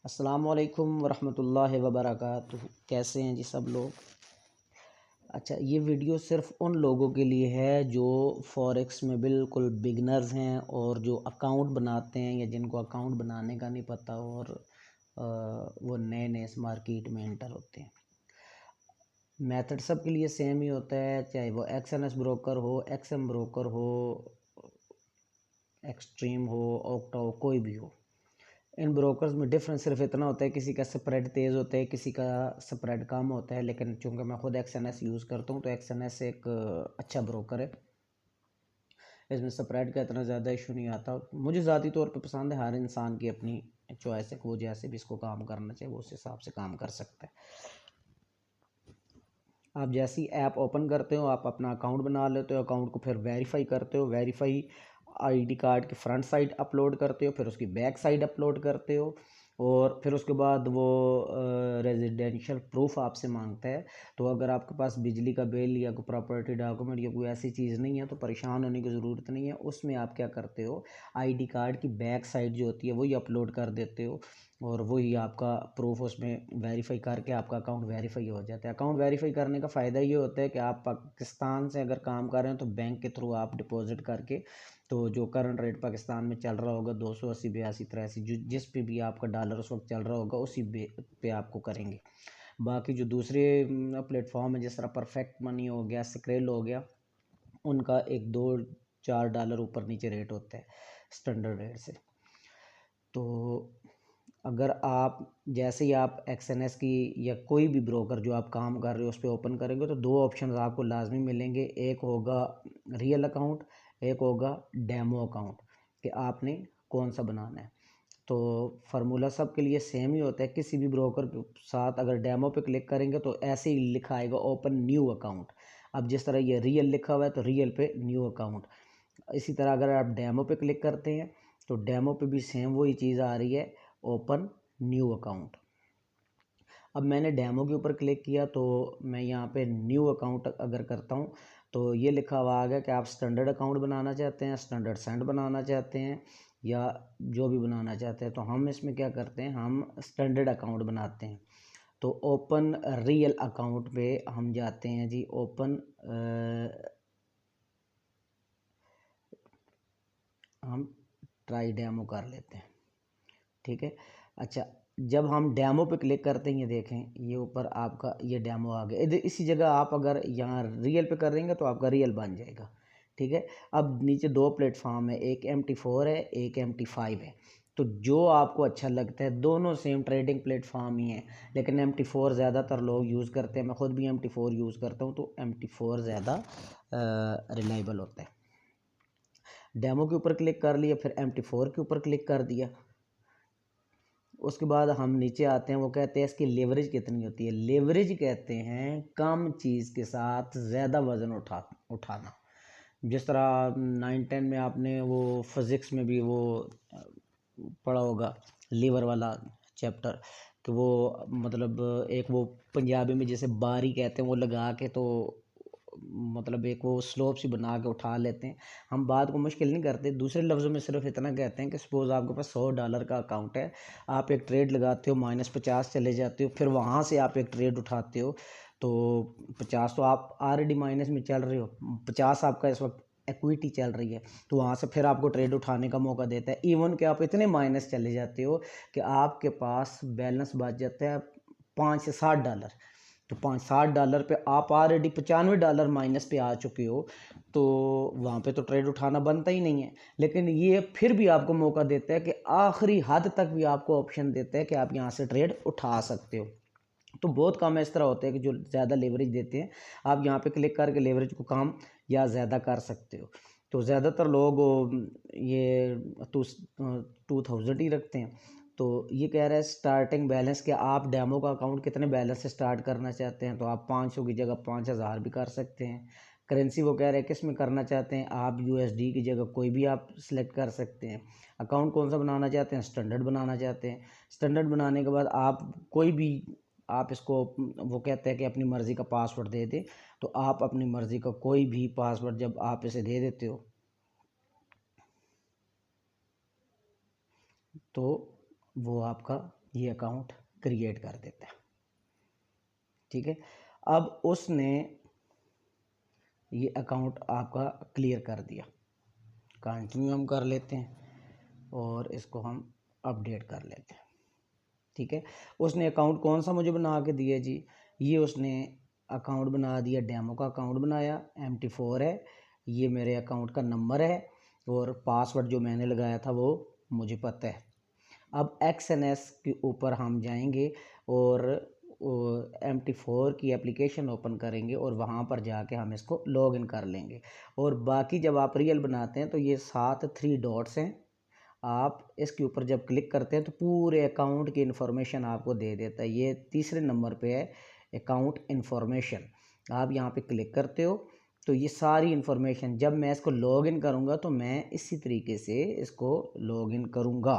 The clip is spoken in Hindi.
अस्सलामुअलैकुम वरहमतुल्लाहि वबरकातुहू। कैसे हैं जी सब लोग। अच्छा, ये वीडियो सिर्फ़ उन लोगों के लिए है जो फॉरेक्स में बिल्कुल बिगनर्स हैं और जो अकाउंट बनाते हैं या जिनको अकाउंट बनाने का नहीं पता और वो नए नए इस मार्केट में एंटर होते हैं। मेथड सब के लिए सेम ही होता है, चाहे वो एक्सएनएस ब्रोकर हो, एक्सएम ब्रोकर हो, एक्सट्रीम हो, ऑक्टा हो, कोई भी हो। इन ब्रोकर्स में डिफरेंस सिर्फ इतना होता है, किसी का स्प्रेड तेज़ होता है, किसी का स्प्रेड कम होता है। लेकिन चूंकि मैं खुद एक्सएनएस यूज़ करता हूँ तो एक्सएनएस एक अच्छा ब्रोकर है, इसमें स्प्रेड का इतना ज़्यादा इशू नहीं आता। मुझे ज़ाती तौर पे पसंद है। हर इंसान की अपनी चॉइस है, वो जैसे भी इसको काम करना चाहिए वो उस हिसाब से काम कर सकता है। आप जैसी ऐप ओपन करते हो, आप अपना अकाउंट बना लेते हो, अकाउंट को फिर वेरीफाई करते हो, वेरीफाई आईडी कार्ड की फ्रंट साइड अपलोड करते हो, फिर उसकी बैक साइड अपलोड करते हो और फिर उसके बाद वो रेजिडेंशियल प्रूफ आपसे मांगता है। तो अगर आपके पास बिजली का बिल या कोई प्रॉपर्टी डॉक्यूमेंट या कोई ऐसी चीज़ नहीं है तो परेशान होने की ज़रूरत नहीं है। उसमें आप क्या करते हो, आईडी कार्ड की बैक साइड जो होती है वही अपलोड कर देते हो और वही आपका प्रूफ उसमें वेरीफाई करके आपका अकाउंट वेरीफाई हो जाता है। अकाउंट वेरीफाई करने का फ़ायदा ये होता है कि आप पाकिस्तान से अगर काम कर रहे हैं तो बैंक के थ्रू आप डिपॉजिट करके, तो जो करंट रेट पाकिस्तान में चल रहा होगा 280, 82, 83, जो जिस पे भी आपका डॉलर उस वक्त चल रहा होगा उसी पे आपको करेंगे। बाकी जो दूसरे प्लेटफॉर्म है, जिस तरह परफेक्ट मनी हो गया, स्क्रेल हो गया, उनका 1, 2, 4 डॉलर ऊपर नीचे रेट होता है स्टैंडर्ड रेट से। तो अगर आप जैसे ही आप एक्सएनएस की या कोई भी ब्रोकर जो आप काम कर रहे हो उस पर ओपन करेंगे तो दो ऑप्शन आपको लाजमी मिलेंगे। एक होगा रियल अकाउंट, एक होगा डेमो अकाउंट, कि आपने कौन सा बनाना है। तो फार्मूला सब के लिए सेम ही होता है। किसी भी ब्रोकर के साथ अगर डेमो पे क्लिक करेंगे तो ऐसे ही लिखा आएगा ओपन न्यू अकाउंट। अब जिस तरह ये रियल लिखा हुआ है तो रियल पे न्यू अकाउंट। इसी तरह अगर आप डेमो पे क्लिक करते हैं तो डेमो पे भी सेम वही चीज़ आ रही है, ओपन न्यू अकाउंट। अब मैंने डेमो के ऊपर क्लिक किया तो मैं यहाँ पे न्यू अकाउंट अगर करता हूँ तो ये लिखा हुआ आ गया कि आप स्टैंडर्ड अकाउंट बनाना चाहते हैं, स्टैंडर्ड सेंड बनाना चाहते हैं या जो भी बनाना चाहते हैं। तो हम इसमें क्या करते हैं, हम स्टैंडर्ड अकाउंट बनाते हैं। तो ओपन रियल अकाउंट पे हम जाते हैं जी। ओपन हम ट्राई डेमो कर लेते हैं, ठीक है। अच्छा, जब हम डेमो पे क्लिक करते हैं, ये देखें ये ऊपर आपका ये डेमो आ गया। इधर इसी जगह आप अगर यहाँ रियल पे कर देंगे तो आपका रियल बन जाएगा, ठीक है। अब नीचे दो प्लेटफॉर्म है, एक MT4 है, एक MT5 है। तो जो आपको अच्छा लगता है, दोनों सेम ट्रेडिंग प्लेटफॉर्म ही है, लेकिन MT4 ज़्यादातर लोग यूज़ करते हैं। मैं खुद भी MT4 यूज़ करता हूँ तो MT4 ज़्यादा रिलायबल होता है। डेमो के ऊपर क्लिक कर लिया, फिर MT4 के ऊपर क्लिक कर दिया। उसके बाद हम नीचे आते हैं, वो कहते हैं इसकी लेवरेज कितनी होती है। लेवरेज कहते हैं कम चीज़ के साथ ज़्यादा वज़न उठाना। जिस तरह 9, 10 में आपने वो फिज़िक्स में भी वो पढ़ा होगा, लीवर वाला चैप्टर, कि वो मतलब एक वो पंजाबी में जैसे बारी कहते हैं वो लगा के, तो मतलब एक वो स्लोप सी बना के उठा लेते हैं। हम बात को मुश्किल नहीं करते, दूसरे लफ्ज़ों में सिर्फ इतना कहते हैं कि सपोज़ आपके पास $100 का अकाउंट है, आप एक ट्रेड लगाते हो, -50 चले जाते हो, फिर वहाँ से आप एक ट्रेड उठाते हो तो 50 तो आप ऑलरेडी माइनस में चल रहे हो, 50 आपका इस वक्त इक्विटी चल रही है, तो वहाँ से फिर आपको ट्रेड उठाने का मौका देता है। इवन कि आप इतने माइनस चले जाते हो कि आपके पास बैलेंस बच जाता है $5 से $7। तो $60 पे आप ऑलरेडी $95 माइनस पे आ चुके हो, तो वहाँ पे तो ट्रेड उठाना बनता ही नहीं है। लेकिन ये फिर भी आपको मौका देता है कि आखिरी हद तक भी आपको ऑप्शन देता है कि आप यहाँ से ट्रेड उठा सकते हो। तो बहुत कम इस तरह होते हैं कि जो ज़्यादा लेवरेज देते हैं, आप यहाँ पे क्लिक करके लेवरेज को कम या ज़्यादा कर सकते हो। तो ज़्यादातर लोग ये 2000 ही रखते हैं। तो ये कह रहा है स्टार्टिंग बैलेंस, कि आप डेमो का अकाउंट कितने बैलेंस से स्टार्ट करना चाहते हैं, तो आप 500 की जगह 5000 भी कर सकते हैं। करेंसी वो कह रहे हैं किस में करना चाहते हैं, आप USD की जगह कोई भी आप सिलेक्ट कर सकते हैं। अकाउंट कौन सा बनाना चाहते हैं, स्टैंडर्ड बनाना चाहते हैं। स्टैंडर्ड बनाने के बाद आप कोई भी, आप इसको, वो कहते हैं कि अपनी मर्ज़ी का पासवर्ड दे दें, तो आप अपनी मर्ज़ी का कोई भी पासवर्ड जब आप इसे दे देते हो तो वो आपका ये अकाउंट क्रिएट कर देता है। ठीक है, अब उसने ये अकाउंट आपका क्लियर कर दिया। कंटिन्यू हम कर लेते हैं और इसको हम अपडेट कर लेते हैं। ठीक है, उसने अकाउंट कौन सा मुझे बना के दिया जी, ये उसने अकाउंट बना दिया, डेमो का अकाउंट बनाया, MT4 है, ये मेरे अकाउंट का नंबर है और पासवर्ड जो मैंने लगाया था वो मुझे पता है। अब XNS के ऊपर हम जाएंगे और MT4 की एप्लीकेशन ओपन करेंगे और वहाँ पर जाके हम इसको लॉगिन कर लेंगे। और बाकी जब आप रियल बनाते हैं तो ये 7 3 डॉट्स हैं, आप इसके ऊपर जब क्लिक करते हैं तो पूरे अकाउंट की इन्फॉर्मेशन आपको दे देता है। ये तीसरे नंबर पे है अकाउंट इन्फॉर्मेशन, आप यहाँ पे क्लिक करते हो तो ये सारी इन्फॉर्मेशन, जब मैं इसको लॉगिन करूँगा तो मैं इसी तरीके से इसको लॉगिन करूँगा।